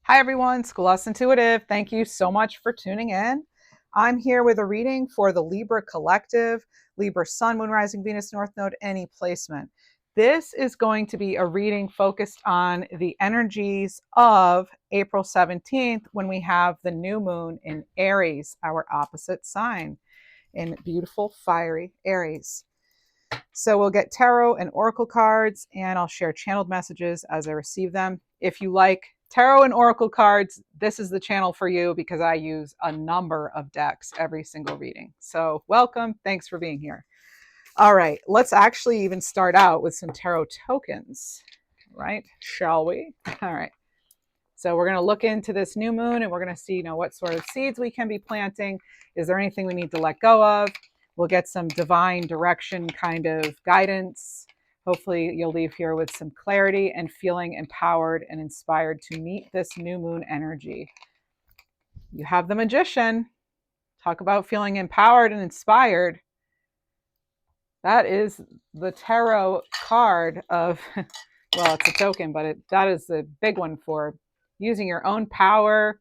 Hi everyone, Schoolhouse Intuitive. Thank you so much for tuning in. I'm here with a reading for the Libra Collective, Libra Sun, Moon, Rising, Venus, North Node, any placement. This is going to be a reading focused on the energies of April 17th when we have the new moon in Aries, our opposite sign, in beautiful, fiery Aries. So we'll get tarot and oracle cards, and I'll share channeled messages as I receive them. If you like tarot and oracle cards, this is the channel for you because I use a number of decks every single reading. So welcome. Thanks for being here. All right, let's actually even start out with some tarot tokens, right? Shall we? All right. So we're going to look into this new moon and we're going to see, what sort of seeds we can be planting. Is there anything we need to let go of? We'll get some divine direction kind of guidance. Hopefully you'll leave here with some clarity and feeling empowered and inspired to meet this new moon energy. You have the Magician. Talk about feeling empowered and inspired. That is the tarot card of, well, it's a token, but that is the big one for using your own power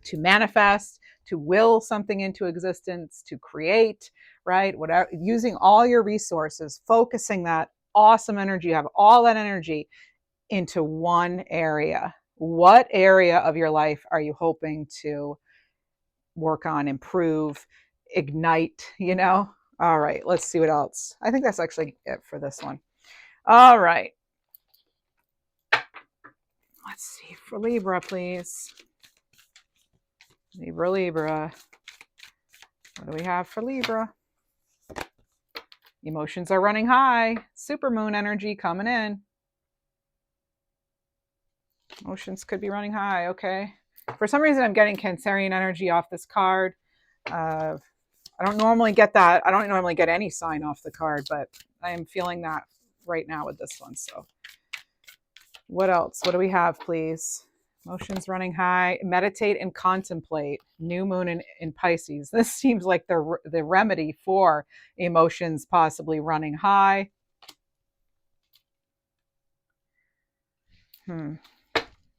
to manifest, to will something into existence, to create, right? Whatever, using all your resources, focusing that awesome energy, you have all that energy into one area. What area of your life are you hoping to work on, improve, ignite, All right, let's see what else. I think that's actually it for this one. All right. Let's see for Libra, please. Libra. What do we have for Libra? Emotions are running high. Supermoon energy coming in. Emotions could be running high. Okay. For some reason, I'm getting Cancerian energy off this card. I don't normally get that. I don't normally get any sign off the card, but I am feeling that right now with this one. So what else? What do we have, please? Emotions running high. Meditate and contemplate. New moon in Pisces. This seems like the remedy for emotions possibly running high. I'm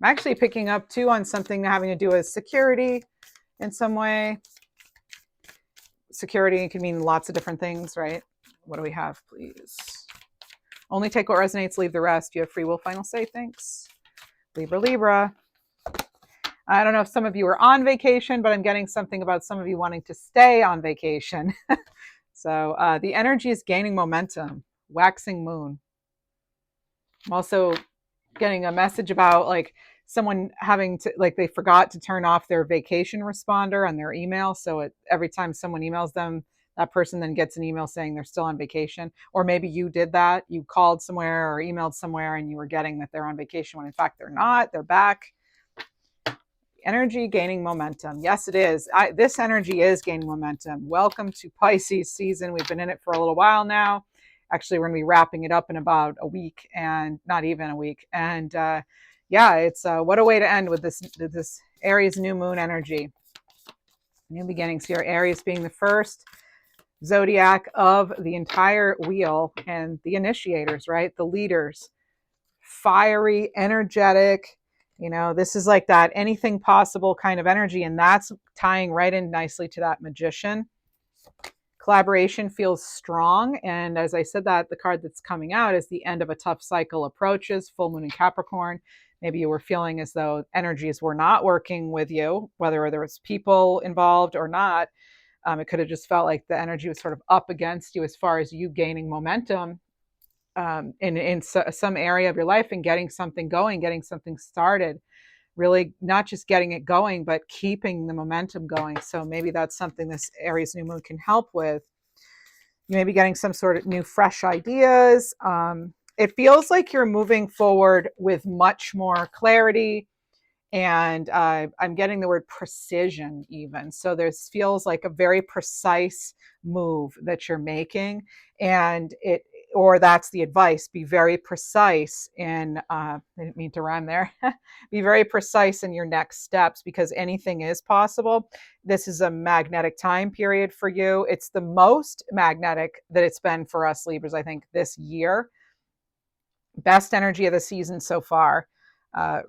actually picking up too on something having to do with security in some way. Security can mean lots of different things, right? What do we have, please? Only take what resonates, leave the rest. You have free will, final say. Thanks. Libra. I don't know if some of you are on vacation, but I'm getting something about some of you wanting to stay on vacation. So the energy is gaining momentum. Waxing moon. I'm also getting a message about someone having to, they forgot to turn off their vacation responder on their email. So every time someone emails them, that person then gets an email saying they're still on vacation. Or maybe you did that. You called somewhere or emailed somewhere and you were getting that they're on vacation when in fact they're not. They're back. Energy gaining momentum. Yes, it is. This energy is gaining momentum. Welcome to Pisces season. We've been in it for a little while now. Actually, we're going to be wrapping it up in about a week, and not even a week. And it's what a way to end with this Aries new moon energy. New beginnings here. Aries being the first zodiac of the entire wheel, and the initiators, right? The leaders. Fiery, energetic. This is like that anything possible kind of energy, and that's tying right in nicely to that Magician. Collaboration feels strong, and as I said, that the card that's coming out is the end of a tough cycle approaches. Full moon in Capricorn. Maybe you were feeling as though energies were not working with you, whether there was people involved or not. It could have just felt like the energy was sort of up against you as far as you gaining momentum in some area of your life and getting something going, getting something started. Really not just getting it going, but keeping the momentum going. So maybe that's something this Aries new moon can help with. You may be getting some sort of new, fresh ideas. It feels like you're moving forward with much more clarity. And I'm getting the word precision even. So this feels like a very precise move that you're making. And that's the advice, be very precise in, I didn't mean to rhyme there, be very precise in your next steps because anything is possible. This is a magnetic time period for you. It's the most magnetic that it's been for us Libras, I think, this year. Best energy of the season so far.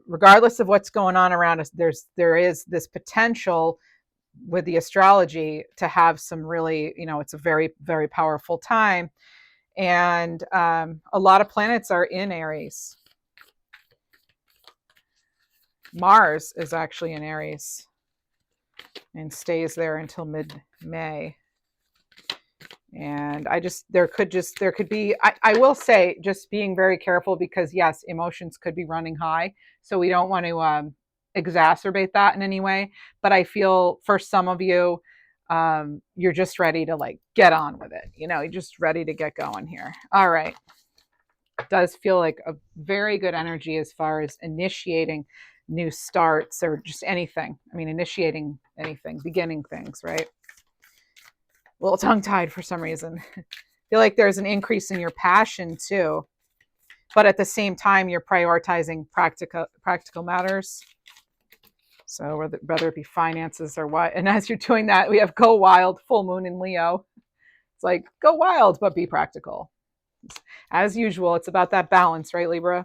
Regardless of what's going on around us, there is this potential with the astrology to have some really, it's a very, very powerful time. And a lot of planets are in Aries. Mars is actually in Aries and stays there until mid-May. And there could be, I will say, just being very careful, because yes, emotions could be running high. So we don't want to exacerbate that in any way. But I feel for some of you, you're just ready to like get on with it. You're just ready to get going here. All right. It does feel like a very good energy as far as initiating new starts or just anything. I mean, initiating anything, beginning things, right? A little tongue-tied for some reason. I feel like there's an increase in your passion too, but at the same time, you're prioritizing practical matters. So whether it be finances or what, and as you're doing that, we have go wild, full moon in Leo. It's like, go wild, but be practical. As usual, it's about that balance, right, Libra?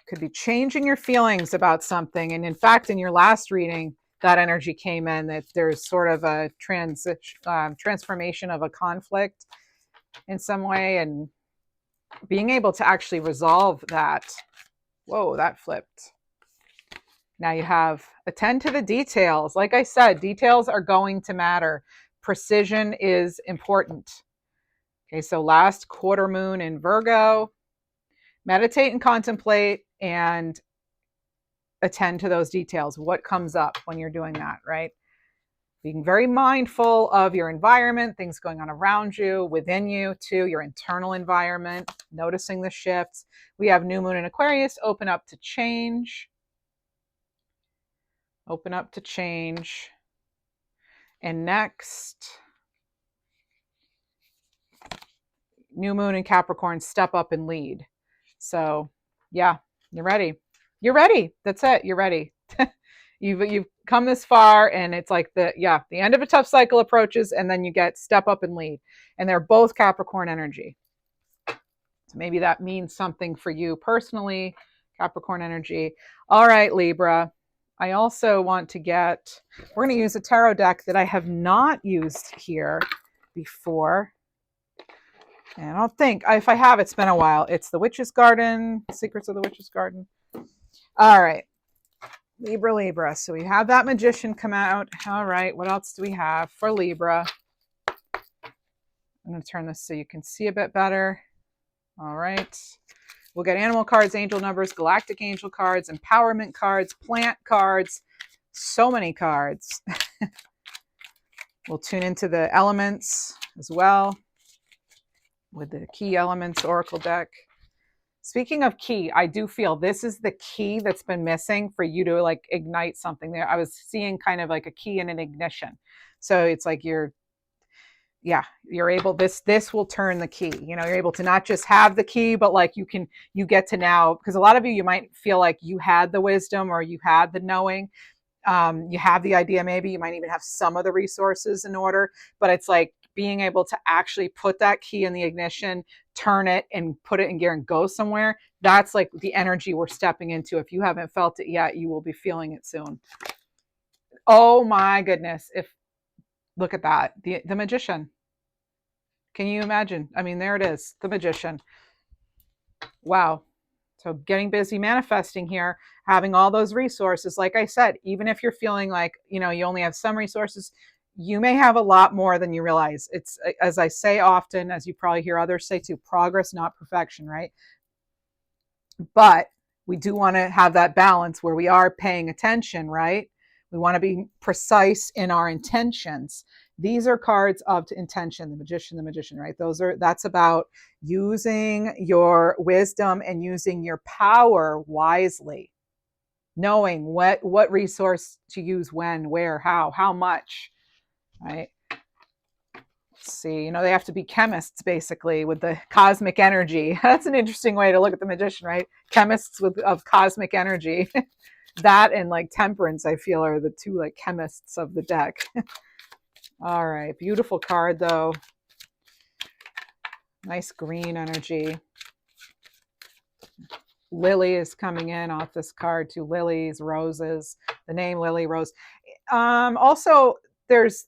Could be changing your feelings about something. And in fact, in your last reading, that energy came in, that there's sort of a transformation of a conflict in some way, and being able to actually resolve that. Whoa, that flipped. Now you have attend to the details. Like I said, details are going to matter. Precision is important. Okay, so last quarter moon in Virgo, meditate and contemplate and attend to those details. What comes up when you're doing that, right? Being very mindful of your environment, things going on around you, within you too, your internal environment, noticing the shifts. We have new moon in Aquarius, open up to change. Open up to change. And next, new moon in Capricorn, step up and lead. So yeah, you're ready. You're ready. That's it. You're ready. You've come this far, and it's like the end of a tough cycle approaches, and then you get step up and lead. And they're both Capricorn energy. So maybe that means something for you personally, Capricorn energy. All right, Libra. I also want to we're going to use a tarot deck that I have not used here before. And I don't think, if I have, it's been a while. It's the Witch's Garden, Secrets of the Witch's Garden. All right. Libra. So we have that Magician come out. All right. What else do we have for Libra? I'm going to turn this so you can see a bit better. All right. We'll get animal cards, angel numbers, galactic angel cards, empowerment cards, plant cards. So many cards. We'll tune into the elements as well with the key elements oracle deck. Speaking of key, I do feel this is the key that's been missing for you to like ignite something there. I was seeing kind of like a key and an ignition. So it's like you're able, this will turn the key. You're able to not just have the key, but like you get to now, because a lot of you might feel like you had the wisdom or you had the knowing. You have the idea, maybe you might even have some of the resources in order, but it's like being able to actually put that key in the ignition, turn it and put it in gear and go somewhere. That's like the energy we're stepping into. If you haven't felt it yet, you will be feeling it soon. Oh my goodness. Look at that. The Magician. Can you imagine? I mean, there it is. The Magician. Wow. So getting busy manifesting here, having all those resources. Like I said, even if you're feeling like, you only have some resources, you may have a lot more than you realize. It's, as I say often, as you probably hear others say too, progress, not perfection, right? But we do want to have that balance where we are paying attention, right? We want to be precise in our intentions. These are cards of intention, the Magician, right? That's about using your wisdom and using your power wisely, knowing what resource to use when, where, how much, right? Let's see, they have to be chemists basically with the cosmic energy. That's an interesting way to look at the Magician, right? Chemists of cosmic energy. That and like temperance, I feel, are the two like chemists of the deck. All right, beautiful card though. Nice green energy. Lily is coming in off this card too. Lilies, roses, the name Lily Rose. Also, there's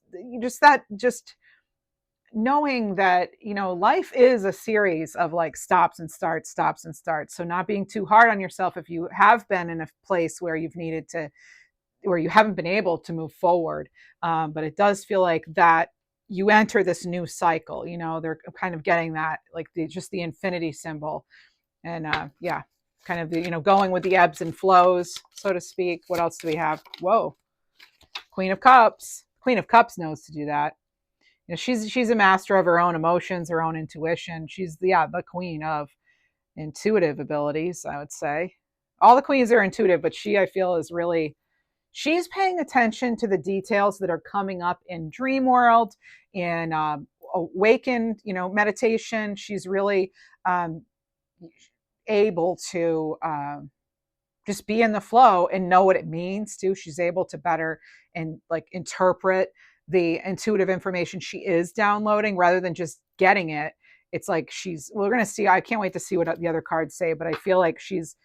just knowing that, life is a series of like stops and starts, stops and starts. So not being too hard on yourself if you have been in a place where you've needed to, where you haven't been able to move forward. But it does feel like that you enter this new cycle. They're kind of getting that, like just the infinity symbol. And yeah, kind of the, going with the ebbs and flows, so to speak. What else do we have? Whoa, Queen of Cups. Queen of Cups knows to do that. She's a master of her own emotions, her own intuition. She's the queen of intuitive abilities, I would say. All the queens are intuitive, but I feel, is really, she's paying attention to the details that are coming up in dream world, in awakened, meditation. She's really able to just be in the flow and know what it means too. She's able to better and like interpret the intuitive information she is downloading rather than just getting it. It's like we're going to see, I can't wait to see what the other cards say, but I feel like she's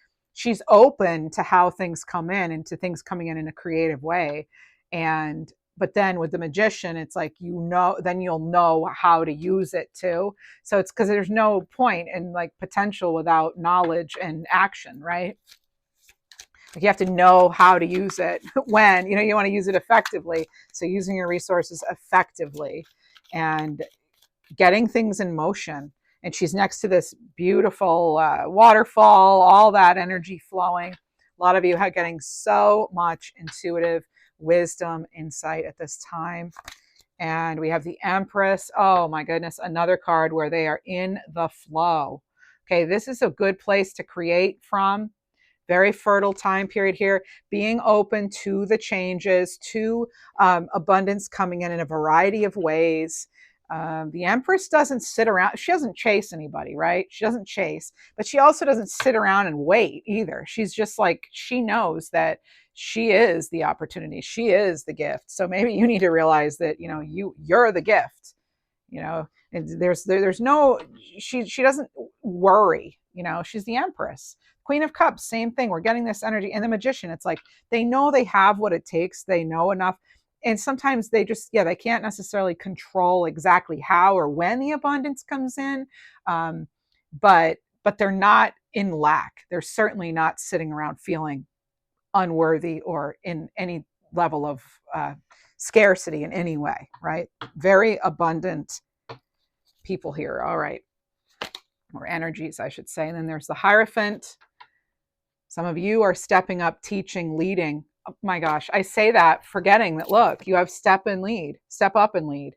open to how things come in and to things coming in a creative way. But then with the Magician, it's like, then you'll know how to use it too. So it's because there's no point in like potential without knowledge and action, right? Like you have to know how to use it when, you want to use it effectively. So using your resources effectively and getting things in motion. And she's next to this beautiful waterfall, all that energy flowing. A lot of you are getting so much intuitive wisdom, insight at this time. And we have the Empress. Oh my goodness, another card where they are in the flow. Okay, this is a good place to create from. Very fertile time period here, being open to the changes, to abundance coming in a variety of ways. The Empress doesn't sit around. She doesn't chase anybody, right? She doesn't chase, but she also doesn't sit around and wait either. She's just like, she knows that she is the opportunity. She is the gift. So maybe you need to realize that, you're the gift, and there's no, she doesn't worry, she's the Empress. Queen of Cups, same thing. We're getting this energy. And the Magician, it's like they know they have what it takes. They know enough. And sometimes they just, they can't necessarily control exactly how or when the abundance comes in. But they're not in lack. They're certainly not sitting around feeling unworthy or in any level of scarcity in any way, right? Very abundant people here. All right. Or energies, I should say. And then there's the Hierophant. Some of you are stepping up, teaching, leading. Oh my gosh, I say that forgetting that, look, you have step and lead. Step up and lead.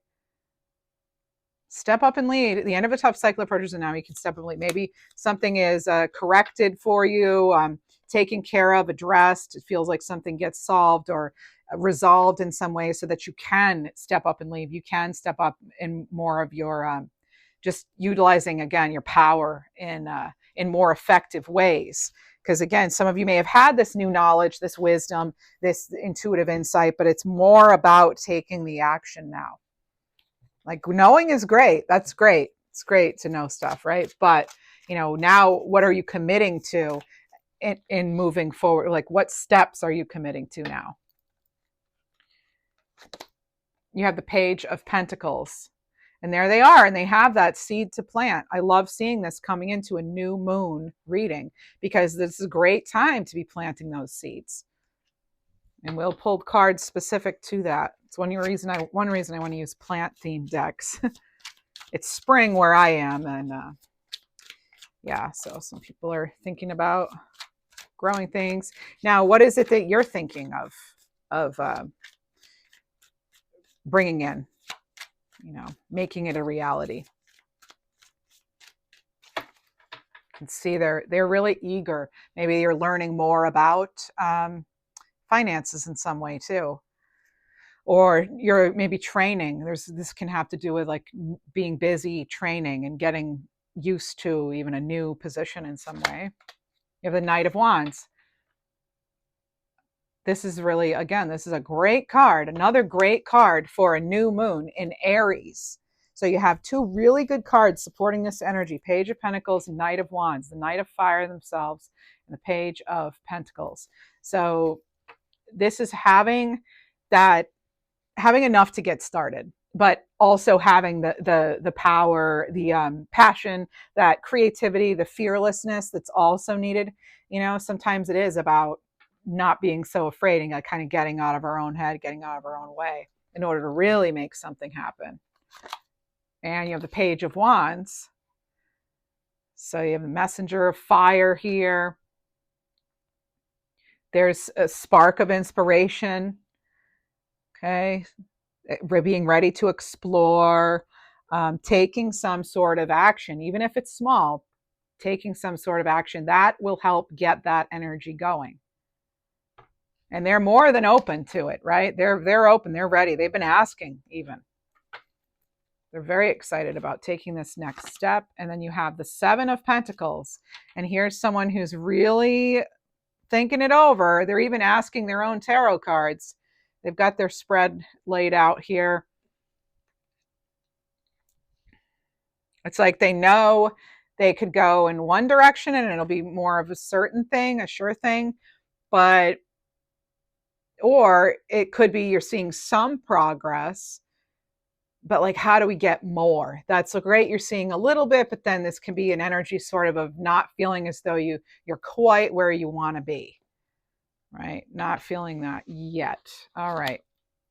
Step up and lead. At the end of a tough cycle approaches, and now you can step up and lead. Maybe something is corrected for you, taken care of, addressed. It feels like something gets solved or resolved in some way so that you can step up and lead. You can step up in more of your, just utilizing, again, your power in more effective ways. Because again, some of you may have had this new knowledge, this wisdom, this intuitive insight, but it's more about taking the action now. Like knowing is great. That's great. It's great to know stuff, right? But, now what are you committing to in moving forward? Like what steps are you committing to now? You have the Page of Pentacles. And there they are, and they have that seed to plant. I love seeing this coming into a new moon reading because this is a great time to be planting those seeds. And we'll pull cards specific to that. It's one reason I want to use plant-themed decks. It's spring where I am, and so some people are thinking about growing things. Now, what is it that you're thinking of bringing in? Making it a reality. You can see they're really eager. Maybe you're learning more about finances in some way too. Or you're maybe training. This can have to do with like being busy training and getting used to even a new position in some way. You have the Knight of Wands. This is really, again, this is a great card, another great card for a new moon in Aries. So you have two really good cards supporting this energy: Page of Pentacles, Knight of Wands, the Knight of Fire themselves, and the Page of Pentacles. So this is having enough to get started, but also having the power, the passion, that creativity, the fearlessness that's also needed. Sometimes it is about not being so afraid and kind of getting out of our own head, getting out of our own way in order to really make something happen. And you have the Page of Wands. So you have the Messenger of Fire here. There's a spark of inspiration. Okay. Being ready to explore, taking some sort of action, even if it's small, taking some sort of action that will help get that energy going. And they're more than open to it, right? They're open, they're ready. They've been asking even. They're very excited about taking this next step. And then you have the Seven of Pentacles. And here's someone who's really thinking it over. They're even asking their own tarot cards. They've got their spread laid out here. It's like they know they could go in one direction and it'll be more of a certain thing, a sure thing. Or it could be you're seeing some progress, but like, how do we get more? That's so great. You're seeing a little bit, but then this can be an energy sort of not feeling as though you're quite where you want to be, right? Not feeling that yet. All right.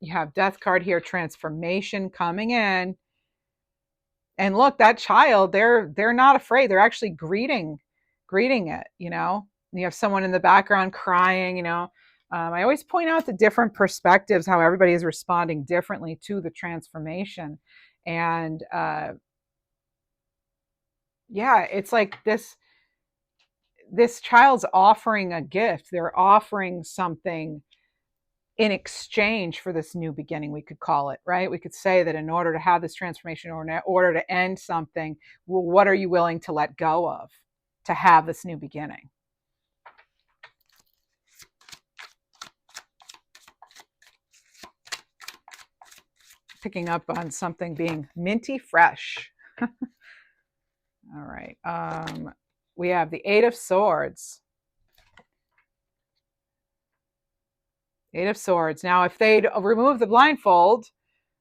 You have Death card here, transformation coming in. And look, that child, they're not afraid. They're actually greeting it, You have someone in the background crying, I always point out the different perspectives, how everybody is responding differently to the transformation. And it's like this child's offering a gift. They're offering something in exchange for this new beginning, we could call it, right? We could say that in order to have this transformation, or in order to end something, well, what are you willing to let go of to have this new beginning? Picking up on something being minty fresh. All right. We have the Eight of Swords. Eight of Swords. Now, if they'd remove the blindfold,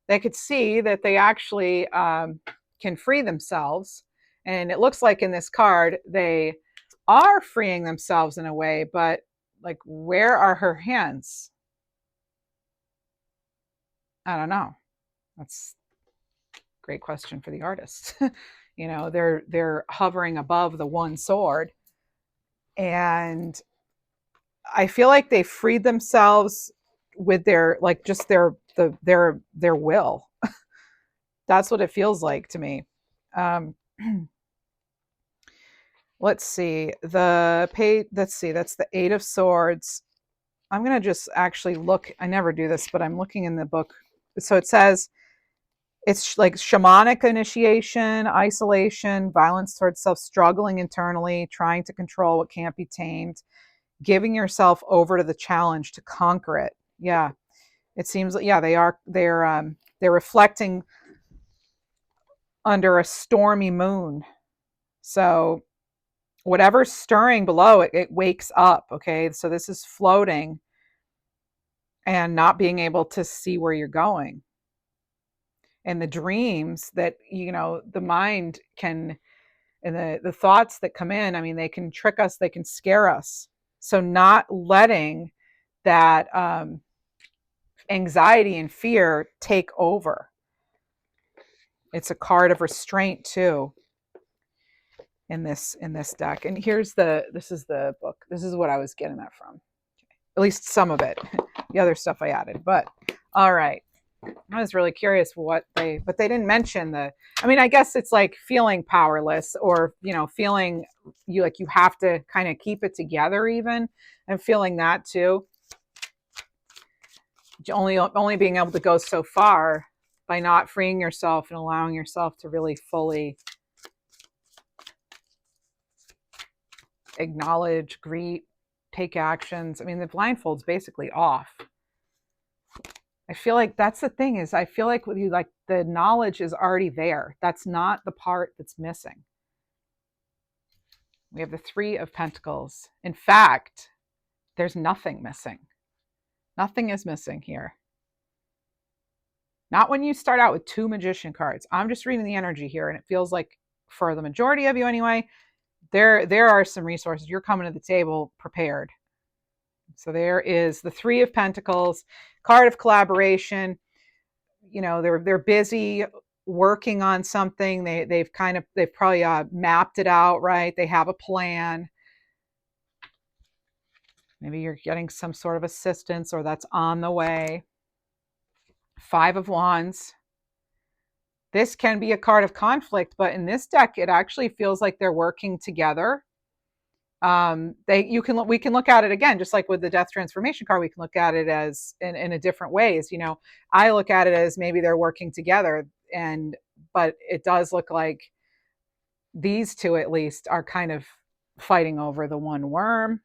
they could see that they actually can free themselves. And it looks like in this card, they are freeing themselves in a way, but like, where are her hands? I don't know. That's a great question for the artist. They're hovering above the one sword. And I feel like they freed themselves with their, like, just their will. That's what it feels like to me. Let's see. Let's see. That's the Eight of Swords. I'm going to just actually look. I never do this, but I'm looking in the book. So it says it's like shamanic initiation, isolation, violence towards self, struggling internally, trying to control what can't be tamed, giving yourself over to the challenge to conquer it. Yeah. It seems like, they're reflecting under a stormy moon. So whatever's stirring below it wakes up. Okay. So this is floating and not being able to see where you're going. And the dreams that, the mind can, and the thoughts that come in, I mean, they can trick us, they can scare us. So not letting that anxiety and fear take over. It's a card of restraint too in this deck. And this is the book. This is what I was getting that from. At least some of it. The other stuff I added. But all right. I was really curious but they didn't mention I guess it's like feeling powerless, or, feeling you have to kind of keep it together even, and feeling that too. Only being able to go so far by not freeing yourself and allowing yourself to really fully acknowledge, greet, take actions. I mean, the blindfold's basically off. I feel like that's the thing is I feel like with you, like the knowledge is already there. That's not the part that's missing. We have the Three of Pentacles. In fact, there's nothing missing. Nothing is missing here. Not when you start out with two Magician cards. I'm just reading the energy here, and it feels like for the majority of you anyway, there are some resources. You're coming to the table prepared. So there is the Three of Pentacles, card of collaboration. You know, they're busy working on something. They've probably mapped it out, right? They have a plan. Maybe you're getting some sort of assistance, or that's on the way. Five of Wands. This can be a card of conflict, but in this deck, it actually feels like they're working together. We can look at it again, just like with the Death Transformation card. We can look at it as in a different ways. You know, I look at it as maybe they're working together, but it does look like these two at least are kind of fighting over the one worm,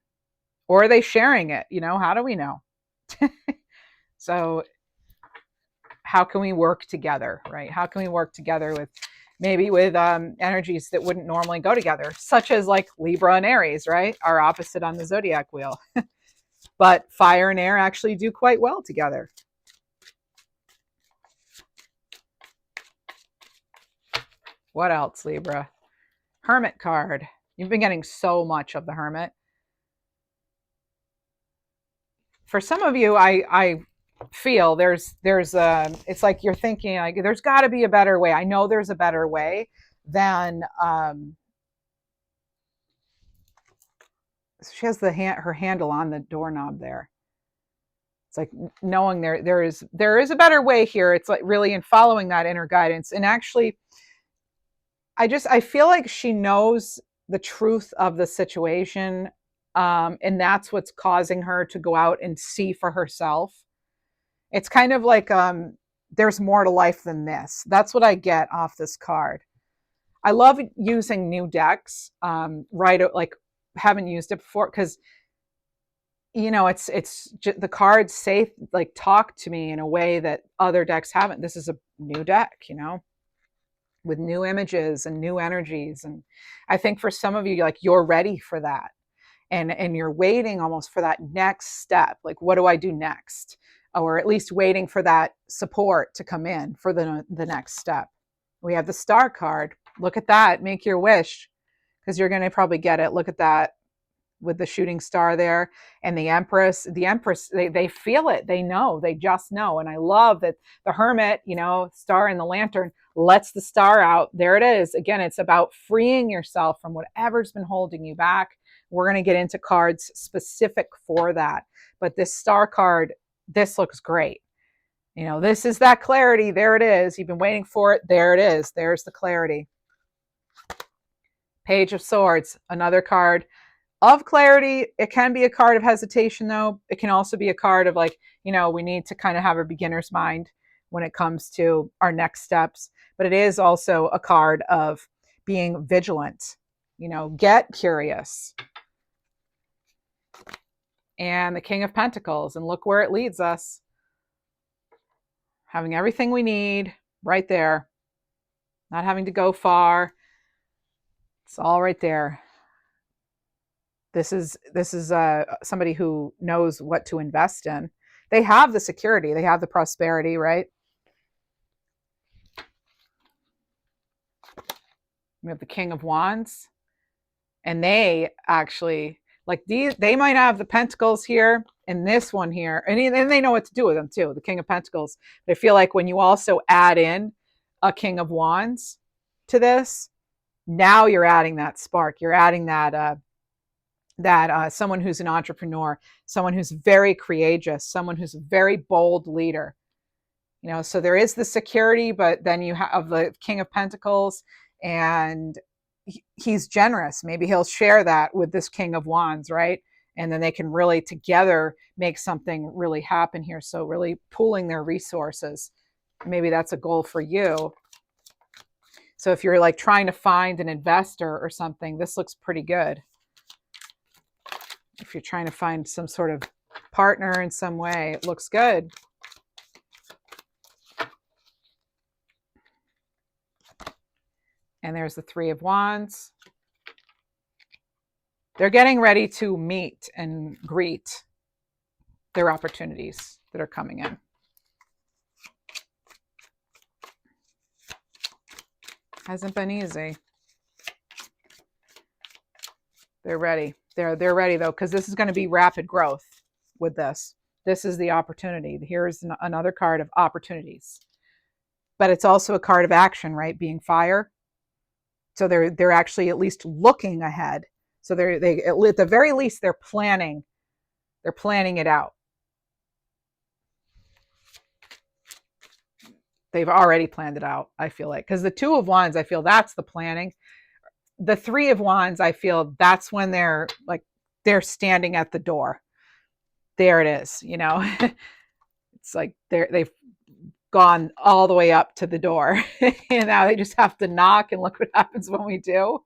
or are they sharing it? You know, how do we know? So how can we work together, right? How can we work together with energies that wouldn't normally go together, such as like Libra and Aries, right? Are opposite on the zodiac wheel. But fire and air actually do quite well together. What else, Libra? Hermit card. You've been getting so much of the Hermit. For some of you, I feel it's like you're thinking like there's got to be a better way. I know there's a better way than she has her handle on the doorknob there. It's like knowing there is a better way here. It's like really in following that inner guidance. And actually, I feel like she knows the truth of the situation, and that's what's causing her to go out and see for herself. It's kind of like there's more to life than this. That's what I get off this card. I love using new decks, right? Like haven't used it before because you know it's just, the cards say like talk to me in a way that other decks haven't. This is a new deck, you know, with new images and new energies, and I think for some of you, like you're ready for that, and you're waiting almost for that next step. Like, what do I do next? Or at least waiting for that support to come in for the next step. We have the Star card. Look at that. Make your wish because you're going to probably get it. Look at that with the shooting star there and the Empress. The Empress, they feel it. They know. They just know. And I love that the Hermit, you know, star in the lantern, lets the star out. There it is. Again, it's about freeing yourself from whatever's been holding you back. We're going to get into cards specific for that. But this Star card, this looks great. You know, this is that clarity. There it is. You've been waiting for it. There it is. There's the clarity. Page of Swords, another card of clarity. It can be a card of hesitation, though. It can also be a card of like, you know, we need to kind of have a beginner's mind when it comes to our next steps. But it is also a card of being vigilant. You know, get curious. And the King of Pentacles, and look where it leads us. Having everything we need right there. Not having to go far. It's all right there. This is somebody who knows what to invest in. They have the security. They have the prosperity, right? We have the King of Wands. And they actually, like these, they might have the Pentacles here and this one here. And they know what to do with them too, the King of Pentacles. They feel like when you also add in a King of Wands to this, now you're adding that spark. You're adding that someone who's an entrepreneur, someone who's very courageous, someone who's a very bold leader. You know, so there is the security, but then you have the King of Pentacles, and he's generous. Maybe he'll share that with this King of Wands, right? And then they can really together make something really happen here. So really pooling their resources. Maybe that's a goal for you. So if you're like trying to find an investor or something, this looks pretty good. If you're trying to find some sort of partner in some way, it looks good. And there's the Three of Wands. They're getting ready to meet and greet their opportunities that are coming in. Hasn't been easy. They're ready. They're ready though, because this is going to be rapid growth with this. This is the opportunity. Here's another card of opportunities. But it's also a card of action, right? Being fire. So they're actually at least looking ahead. So they at the very least they're planning. They're planning it out. They've already planned it out, I feel like. Because the Two of Wands, I feel that's the planning. The Three of Wands, I feel that's when they're standing at the door. There it is, you know. It's like they've gone all the way up to the door. And now they just have to knock, and look what happens when we do.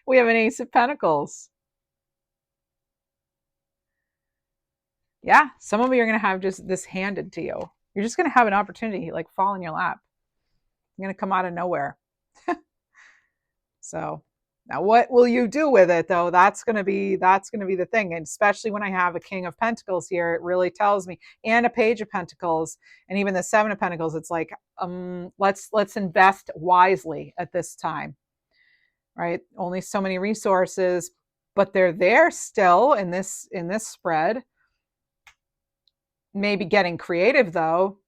We have an Ace of Pentacles. Yeah, some of you are going to have just this handed to you. You're just going to have an opportunity like fall in your lap. You're going to come out of nowhere. So now what will you do with it though? That's going to be the thing. And especially when I have a King of Pentacles here, it really tells me, and a Page of Pentacles, and even the Seven of Pentacles. It's like, let's invest wisely at this time, right? Only so many resources, but they're there still in this spread. Maybe getting creative though.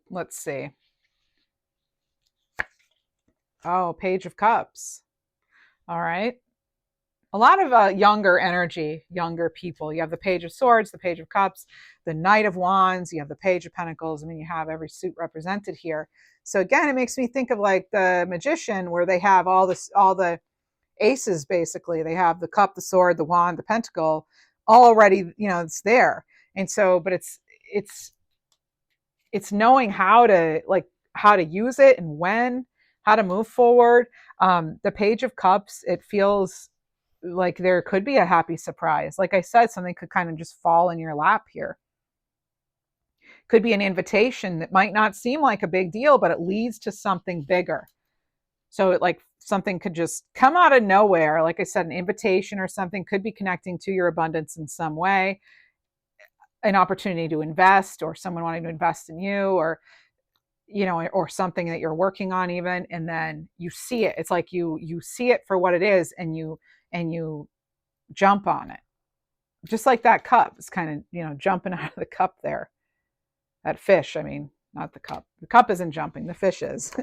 Let's see. Oh, Page of Cups. All right. A lot of younger energy, younger people. You have the Page of Swords, the Page of Cups, the Knight of Wands, you have the Page of Pentacles. I mean, you have every suit represented here. So again, it makes me think of like the Magician, where they have all the aces, basically. They have the cup, the sword, the wand, the pentacle already, you know, it's there. And so, but it's knowing how to use it and when, how to move forward. The Page of Cups, it feels like there could be a happy surprise. Like I said, something could kind of just fall in your lap here. Could be an invitation that might not seem like a big deal, but it leads to something bigger. So something could just come out of nowhere. Like I said, an invitation or something could be connecting to your abundance in some way. An opportunity to invest, or someone wanting to invest in you, or, you know, or something that you're working on even, and then you see it. It's like you see it for what it is, and you jump on it. Just like that cup. It's kind of, you know, jumping out of the cup there. That fish, I mean, not the cup. The cup isn't jumping, the fish is.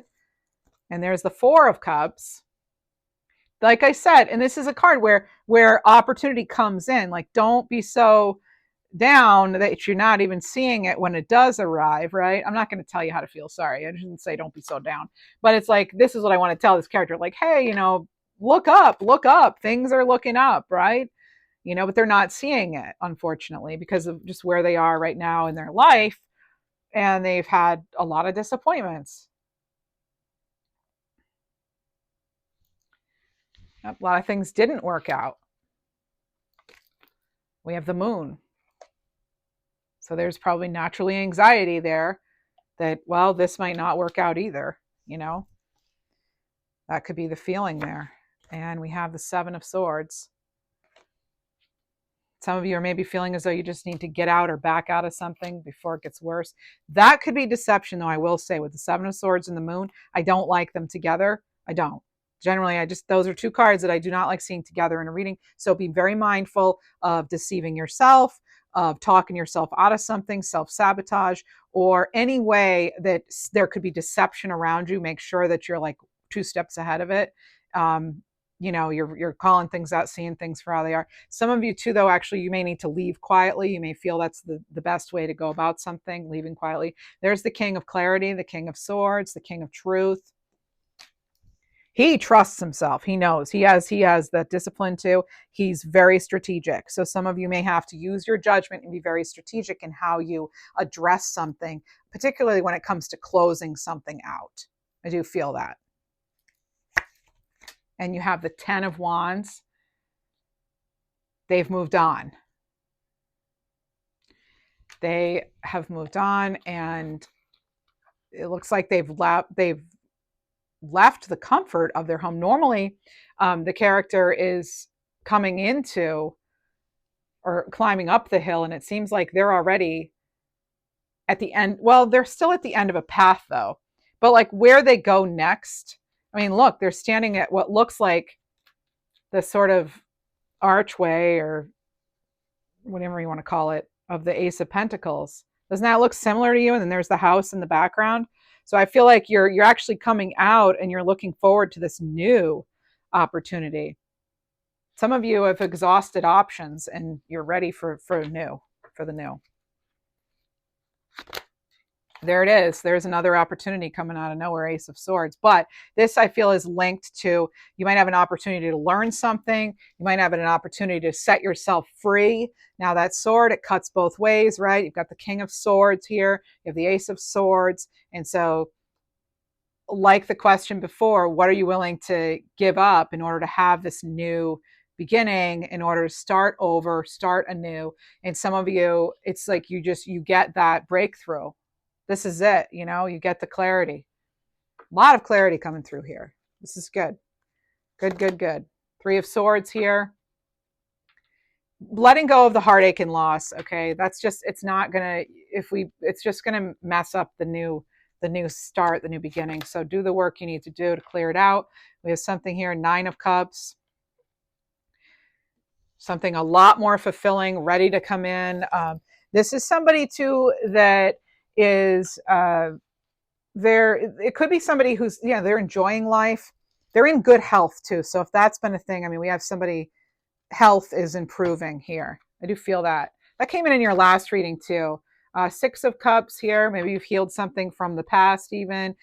And there's the Four of Cups. Like I said, and this is a card where opportunity comes in. Like, don't be so down that you're not even seeing it when it does arrive, right? I'm not going to tell you how to feel. Sorry. I didn't say don't be so down. But it's like, this is what I want to tell this character. Like, hey, you know, look up. Things are looking up, right? You know, but they're not seeing it, unfortunately, because of just where they are right now in their life. And they've had a lot of disappointments. A lot of things didn't work out. We have the Moon. So there's probably naturally anxiety there that, well, this might not work out either, you know? That could be the feeling there. And we have the Seven of Swords. Some of you are maybe feeling as though you just need to get out or back out of something before it gets worse. That could be deception, though, I will say. With the Seven of Swords and the Moon, I don't like them together. I don't. Generally, those are two cards that I do not like seeing together in a reading. So be very mindful of deceiving yourself, of talking yourself out of something, self-sabotage, or any way that there could be deception around you. Make sure that you're like 2 steps ahead of it. You know, you're calling things out, seeing things for how they are. Some of you too, though, actually, you may need to leave quietly. You may feel that's the best way to go about something, leaving quietly. There's the King of Clarity, the King of Swords, the King of Truth. He trusts himself. He knows he has that discipline too. He's very strategic. So some of you may have to use your judgment and be very strategic in how you address something, particularly when it comes to closing something out. I do feel that. And you have the Ten of Wands. They've moved on. They have moved on, and it looks like they've left the comfort of their home. Normally, the character is coming into or climbing up the hill, and it seems like they're already at the end. Well, they're still at the end of a path, though. But like where they go next, I mean, look, they're standing at what looks like the sort of archway or whatever you want to call it of the Ace of Pentacles. Doesn't that look similar to you? And then there's the house in the background. So I feel like you're actually coming out and you're looking forward to this new opportunity. Some of you have exhausted options and you're ready for the new. There it is. There's another opportunity coming out of nowhere, Ace of Swords. But this, I feel, is linked to, you might have an opportunity to learn something. You might have an opportunity to set yourself free. Now that sword, it cuts both ways, right? You've got the King of Swords here. You have the Ace of Swords. And so, like the question before, what are you willing to give up in order to have this new beginning, in order to start over, start anew? And some of you, it's like you get that breakthrough. This is it, you get the clarity. A lot of clarity coming through here. This is good. Good. Three of Swords here. Letting go of the heartache and loss, okay? That's just, it's just gonna mess up the new start, the new beginning. So do the work you need to do to clear it out. We have something here, Nine of Cups. Something a lot more fulfilling, ready to come in. This is somebody too that is it could be somebody who's they're enjoying life, they're in good health too. So if that's been a thing, I mean, we have somebody, health is improving here. I do feel that came in your last reading too. Six of Cups here, maybe you've healed something from the past even.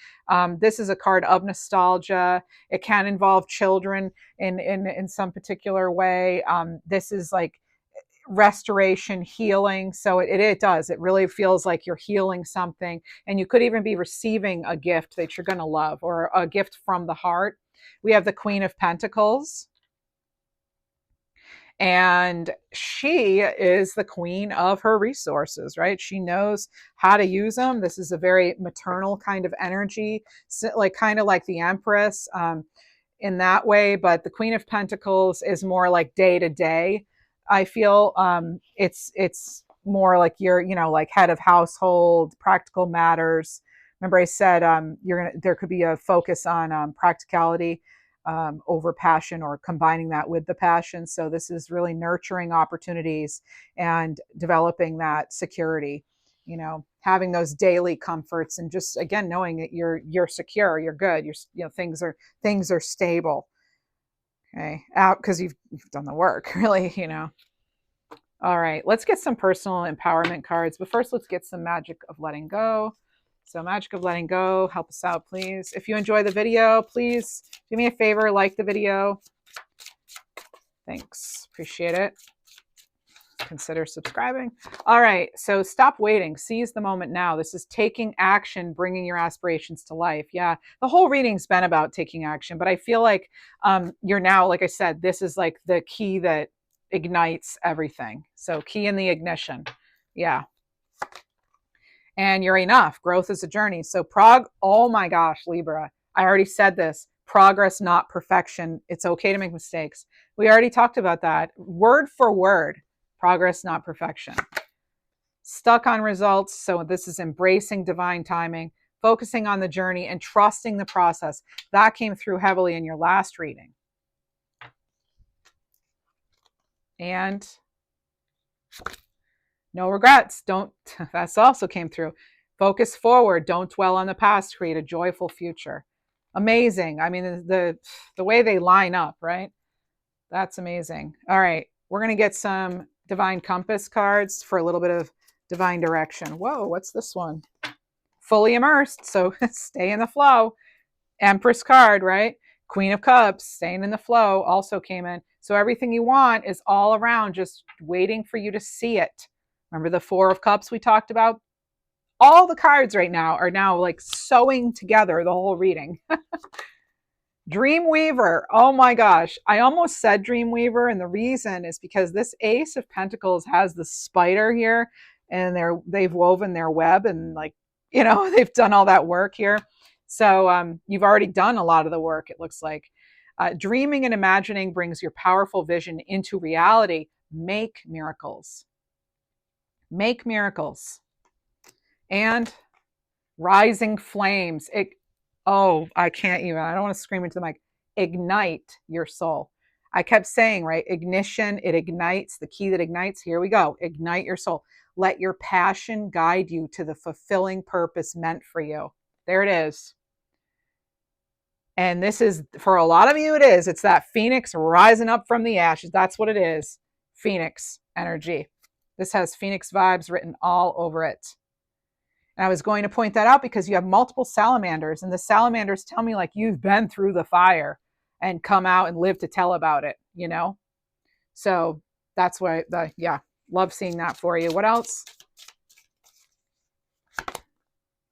This is a card of nostalgia. It can involve children in some particular way. This is like restoration, healing. So it does. It really feels like you're healing something. And you could even be receiving a gift that you're going to love, or a gift from the heart. We have the Queen of Pentacles. And she is the queen of her resources, right? She knows how to use them. This is a very maternal kind of energy, kind of like the Empress in that way. But the Queen of Pentacles is more like day to day. I feel it's more like you're, like head of household, practical matters. Remember I said there could be a focus on practicality over passion, or combining that with the passion. So this is really nurturing opportunities and developing that security, having those daily comforts, and just again knowing that you're secure, you're good, things are stable. Okay, out because you've done the work, really, All right, let's get some personal empowerment cards, but first let's get some magic of letting go. So magic of letting go, help us out, please. If you enjoy the video, please do me a favor, like the video. Thanks, appreciate it. Consider subscribing. All right, so stop waiting, seize the moment now. This is taking action, bringing your aspirations to life. Yeah, the whole reading's been about taking action, but I feel like you're now, like I said, this is like the key that ignites everything. So key in the ignition. Yeah. And you're enough. Growth is a journey. So oh my gosh, Libra, I already said this. Progress, not perfection. It's okay to make mistakes. We already talked about that. Word for word. Progress, not perfection. Stuck on results. So this is embracing divine timing, focusing on the journey, and trusting the process. That came through heavily in your last reading. And no regrets. That's also came through. Focus forward. Don't dwell on the past. Create a joyful future. Amazing. I mean, the way they line up, right? That's amazing. All right. We're going to get some Divine Compass cards for a little bit of divine direction. Whoa, what's this one? Fully immersed. So stay in the flow. Empress card, right? Queen of Cups, staying in the flow, also came in. So everything you want is all around, just waiting for you to see it. Remember the Four of Cups we talked about? All the cards right now are like sewing together the whole reading. Dreamweaver. Oh my gosh. I almost said Dreamweaver, and the reason is because this Ace of Pentacles has the spider here. and they've woven their web, and like, you know, they've done all that work here. So you've already done a lot of the work, it looks like. Dreaming and imagining brings your powerful vision into reality. Make miracles. Make miracles. And rising flames. I can't even. I don't want to scream into the mic. Ignite your soul. I kept saying, right? Ignition, it ignites. The key that ignites. Here we go. Ignite your soul. Let your passion guide you to the fulfilling purpose meant for you. There it is. And this is, for a lot of you, it is. It's that phoenix rising up from the ashes. That's what it is. Phoenix energy. This has phoenix vibes written all over it. And I was going to point that out because you have multiple salamanders, and the salamanders tell me like you've been through the fire and come out and live to tell about it, you know? So that's why, love seeing that for you. What else?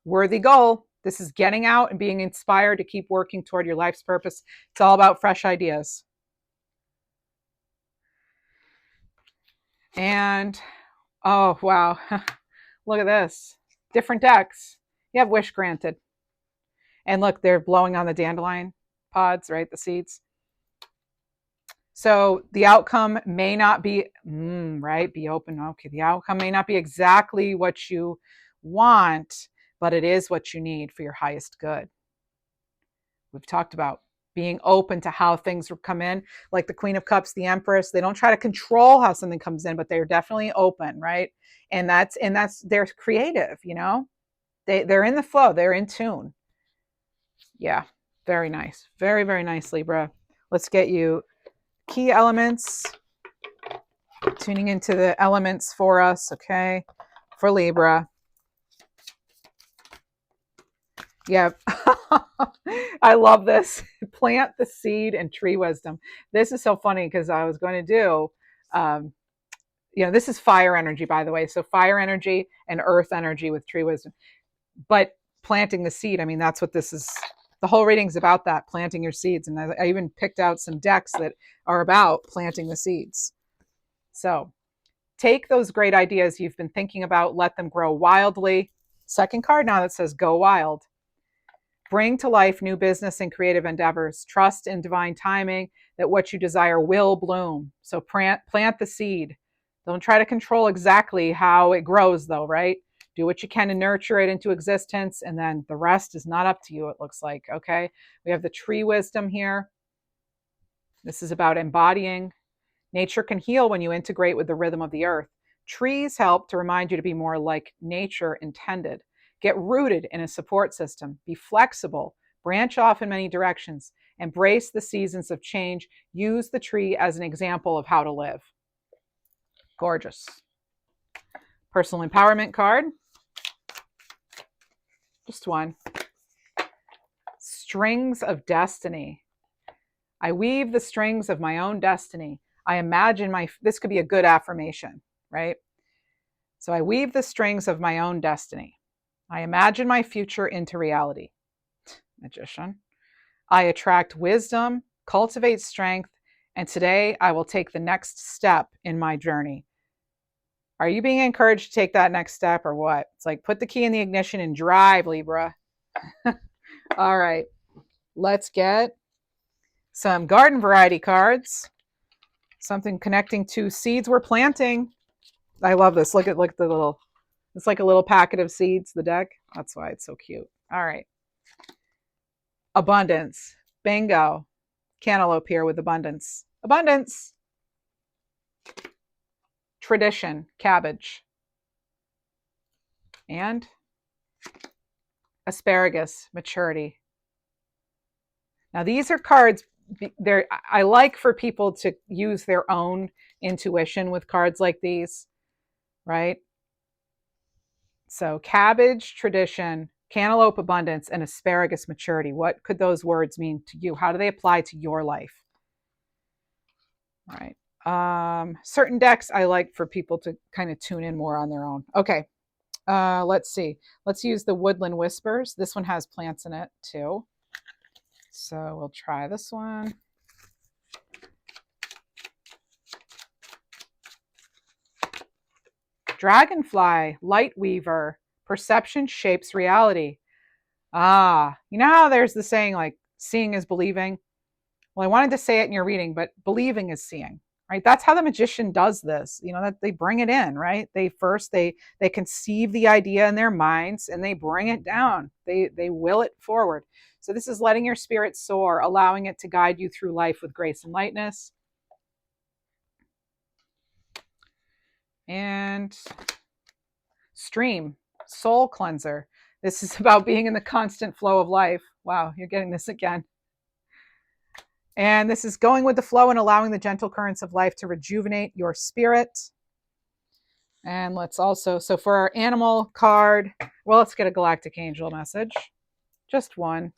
Worthy goal. This is getting out and being inspired to keep working toward your life's purpose. It's all about fresh ideas. And, oh, wow. Look at this. Different decks. You have wish granted. And look, they're blowing on the dandelion pods, right? The seeds. So the outcome may not be, right? Be open. Okay. The outcome may not be exactly what you want, but it is what you need for your highest good. We've talked about being open to how things come in, like the Queen of Cups, the Empress. They don't try to control how something comes in, but they're definitely open, right? And that's they're creative, you know. They're in the flow. They're in tune. Yeah, very nice. Very, very nice, Libra. Let's get you key elements. Tuning into the elements for us, okay? For Libra. Yeah. I love this. Plant the seed and tree wisdom. This is so funny because I was going to do, this is fire energy, by the way. So fire energy and earth energy with tree wisdom. But planting the seed, I mean, that's what this is. The whole reading's about that, planting your seeds. And I even picked out some decks that are about planting the seeds. So take those great ideas you've been thinking about, let them grow wildly. Second card now that says go wild. Bring to life new business and creative endeavors. Trust in divine timing that what you desire will bloom. So plant the seed. Don't try to control exactly how it grows, though, right? Do what you can to nurture it into existence, and then the rest is not up to you, it looks like, okay? We have the tree wisdom here. This is about embodying. Nature can heal when you integrate with the rhythm of the earth. Trees help to remind you to be more like nature intended. Get rooted in a support system. Be flexible. Branch off in many directions. Embrace the seasons of change. Use the tree as an example of how to live. Gorgeous. Personal empowerment card. Just one. Strings of destiny. I weave the strings of my own destiny. I imagine this could be a good affirmation, right? So I weave the strings of my own destiny. I imagine my future into reality. Magician. I attract wisdom, cultivate strength, and today I will take the next step in my journey. Are you being encouraged to take that next step or what? It's like put the key in the ignition and drive, Libra. All right. Let's get some garden variety cards. Something connecting to seeds we're planting. I love this. Look at the little, it's like a little packet of seeds, the deck. That's why it's so cute. All right. Abundance. Bingo. Cantaloupe here with abundance. Abundance. Tradition. Cabbage. And asparagus. Maturity. Now these are cards I like for people to use their own intuition with cards like these, right? So cabbage, tradition, cantaloupe, abundance, and asparagus, maturity. What could those words mean to you? How do they apply to your life? All right. Certain decks I like for people to kind of tune in more on their own. Okay. Let's see. Let's use the Woodland Whispers. This one has plants in it too. So we'll try this one. Dragonfly, light weaver, perception shapes reality. Ah, you know how there's the saying like seeing is believing? Well, I wanted to say it in your reading, but believing is seeing, right? That's how the magician does this. You know, that they bring it in, right? They conceive the idea in their minds and they bring it down. They will it forward. So this is letting your spirit soar, allowing it to guide you through life with grace and lightness. And stream, soul cleanser. This is about being in the constant flow of life. Wow, you're getting this again. And this is going with the flow and allowing the gentle currents of life to rejuvenate your spirit. And let's also, so for our animal card, well, let's get a galactic angel message. Just one.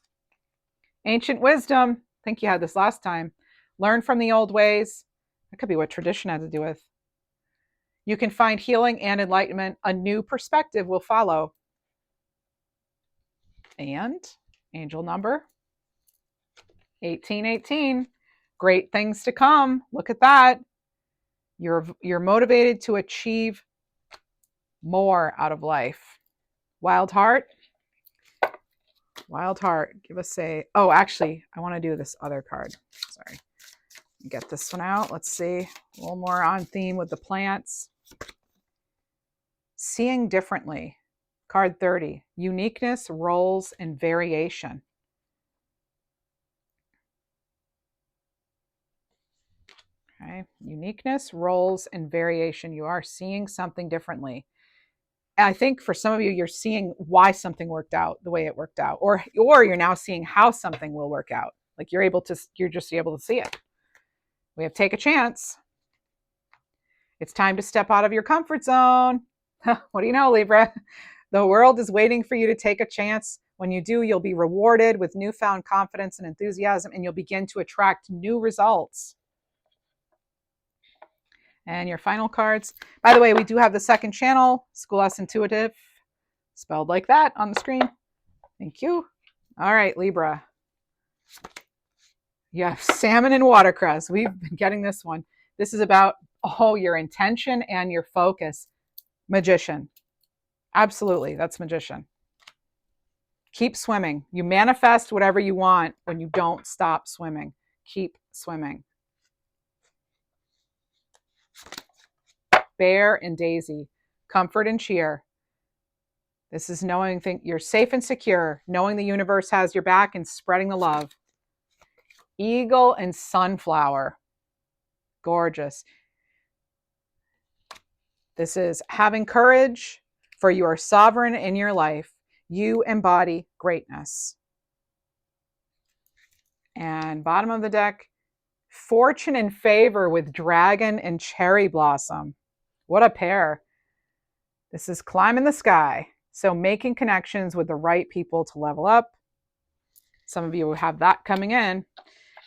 Ancient wisdom. I think you had this last time. Learn from the old ways. That could be what tradition had to do with. You can find healing and enlightenment. A new perspective will follow. And angel number 1818. Great things to come. Look at that. You're motivated to achieve more out of life. Wild heart. Wild heart. Give us a, oh, actually, I want to do this other card. Sorry. Get this one out. Let's see. A little more on theme with the plants. Seeing differently. Card 30. Uniqueness, roles, and variation. Okay. Uniqueness, roles, and variation. You are seeing something differently. I think for some of you, you're seeing why something worked out the way it worked out, or you're now seeing how something will work out. Like you're just able to see it. We have take a chance. It's time to step out of your comfort zone. What do you know, Libra? The world is waiting for you to take a chance. When you do, you'll be rewarded with newfound confidence and enthusiasm, and you'll begin to attract new results. And your final cards. By the way, we do have the second channel, School S Intuitive, spelled like that on the screen. Thank you. All right, Libra. Yeah, salmon and watercress. We've been getting this one. This is about, your intention and your focus. Magician. Absolutely, that's magician. Keep swimming. You manifest whatever you want when you don't stop swimming. Keep swimming. Bear and daisy. Comfort and cheer. This is knowing you're safe and secure, knowing the universe has your back and spreading the love. Eagle and sunflower. Gorgeous. This is having courage, for you are sovereign in your life. You embody greatness. And bottom of the deck, fortune and favor with dragon and cherry blossom. What a pair. This is climbing the sky. So making connections with the right people to level up. Some of you will have that coming in.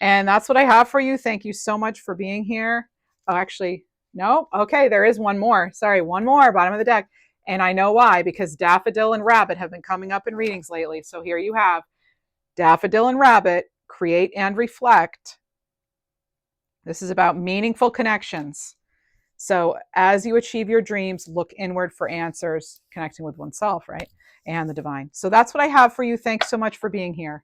And that's what I have for you. Thank you so much for being here. Oh, actually, no. Okay, there is one more. Sorry, one more, bottom of the deck. And I know why, because Daffodil and Rabbit have been coming up in readings lately. So here you have Daffodil and Rabbit, create and reflect. This is about meaningful connections. So as you achieve your dreams, look inward for answers, connecting with oneself, right? And the divine. So that's what I have for you. Thanks so much for being here.